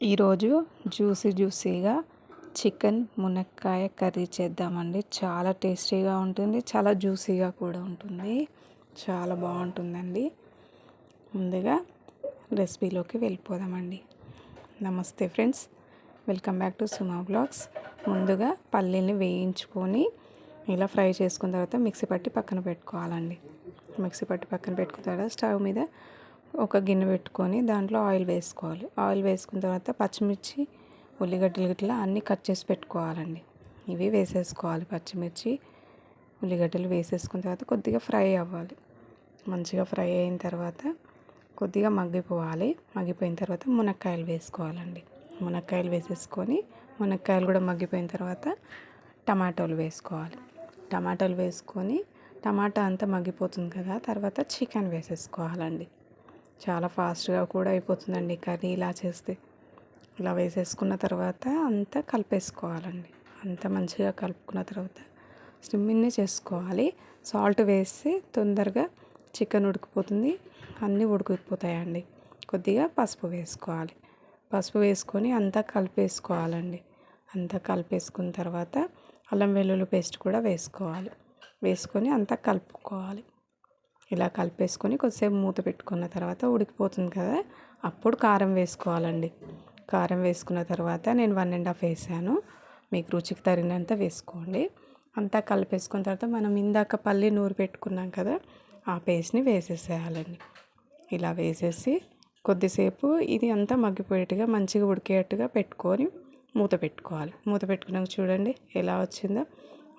ఈరోజు జ్యూసీగా చికెన్ మునక్కాయ కర్రీ చేద్దామండి. చాలా టేస్టీగా ఉంటుంది, చాలా జ్యూసీగా కూడా ఉంటుంది, చాలా బాగుంటుందండి. ముందుగా రెసిపీలోకి వెళ్ళిపోదామండి. నమస్తే friends, welcome back to Suma blogs. ముందుగా పల్లీల్ని వేయించుకొని ఇలా ఫ్రై చేసుకున్న తర్వాత మిక్సీ పట్టి పక్కన పెట్టుకోవాలండి. మిక్సీ పట్టి పక్కన పెట్టుకున్న తర్వాత స్టవ్ మీద ఒక గిన్నె పెట్టుకొని దాంట్లో ఆయిల్ వేసుకోవాలి. ఆయిల్ వేసుకున్న తర్వాత పచ్చిమిర్చి, ఉల్లిగడ్డలు గిట్లా అన్నీ కట్ చేసి పెట్టుకోవాలండి. ఇవి వేసేసుకోవాలి. పచ్చిమిర్చి, ఉల్లిగడ్డలు వేసేసుకున్న తర్వాత కొద్దిగా ఫ్రై అవ్వాలి. మంచిగా ఫ్రై అయిన తర్వాత కొద్దిగా మగ్గిపోవాలి. మగ్గిపోయిన తర్వాత మునక్కాయలు వేసుకోవాలండి. మునక్కాయలు వేసేసుకొని మునక్కాయలు కూడా మగ్గిపోయిన తర్వాత టమాటోలు వేసుకోవాలి. టమాటాలు వేసుకొని టమాటా అంతా మగ్గిపోతుంది కదా, తర్వాత చికెన్ వేసేసుకోవాలండి. చాలా ఫాస్ట్గా కూడా అయిపోతుందండి కర్రీ ఇలా చేస్తే. ఇలా వేసేసుకున్న తర్వాత అంతా కలిపేసుకోవాలండి. అంతా మంచిగా కలుపుకున్న తర్వాత స్టిమ్మింగ్ని చేసుకోవాలి. సాల్ట్ వేస్తే తొందరగా చికెన్ ఉడికిపోతుంది, అన్నీ ఉడికిపోతాయండి. కొద్దిగా పసుపు వేసుకోవాలి. పసుపు వేసుకొని అంతా కలిపేసుకోవాలండి. అంతా కలిపేసుకున్న తర్వాత అల్లం వెల్లుల్లి పేస్ట్ కూడా వేసుకోవాలి. వేసుకొని అంతా కలుపుకోవాలి. ఇలా కలిపేసుకొని కొద్దిసేపు మూత పెట్టుకున్న తర్వాత ఉడికిపోతుంది కదా, అప్పుడు కారం వేసుకోవాలండి. కారం వేసుకున్న తర్వాత నేను 1.5 వేసాను. మీకు రుచికి తగినంత వేసుకోండి. అంతా కలిపేసుకున్న తర్వాత మనం ఇందాక పల్లి నూరు పెట్టుకున్నాం కదా, ఆ పేస్ట్ని వేసేసేయాలండి. ఇలా వేసేసి కొద్దిసేపు ఇది అంతా మగ్గిపోయేట్టుగా మంచిగా ఉడికేట్టుగా పెట్టుకొని మూత పెట్టుకోవాలి. మూత పెట్టుకున్నాక చూడండి ఎలా వచ్చిందో.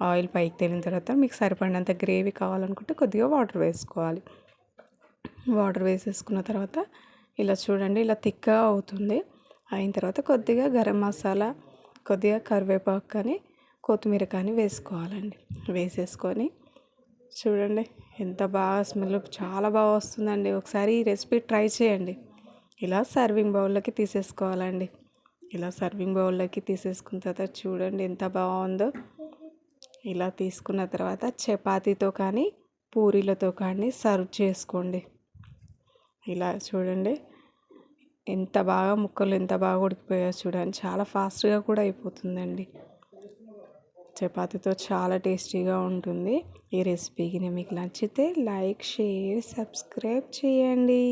ఆయిల్ పైకి తేలిన తర్వాత మీకు సరిపడినంత గ్రేవీ కావాలనుకుంటే కొద్దిగా వాటర్ వేసుకోవాలి. వాటర్ వేసేసుకున్న తర్వాత ఇలా చూడండి, ఇలా థిక్గా అవుతుంది. అయిన తర్వాత కొద్దిగా గరం మసాలా, కొద్దిగా కరివేపాకు కానీ కొత్తిమీర కానీ వేసుకోవాలండి. వేసేసుకొని చూడండి ఎంత బాగా స్మెల్ చాలా బాగా వస్తుందండి. ఒకసారి ఈ రెసిపీ ట్రై చేయండి. ఇలా సర్వింగ్ బౌల్లోకి తీసేసుకోవాలండి. ఇలా సర్వింగ్ బౌల్లోకి తీసేసుకున్న తర్వాత చూడండి ఎంత బాగుందో. ఇలా తీసుకున్న తర్వాత చపాతీతో కానీ పూరీలతో కానీ సర్వ్ చేసుకోండి. ఇలా చూడండి ఎంత బాగా ముక్కలు ఎంత బాగా ఉడికిపోయాయో చూడండి. చాలా ఫాస్ట్గా కూడా అయిపోతుందండి. చపాతీతో చాలా టేస్టీగా ఉంటుంది. ఈ రెసిపీకి మీకు నచ్చితే లైక్, షేర్, సబ్స్క్రైబ్ చేయండి.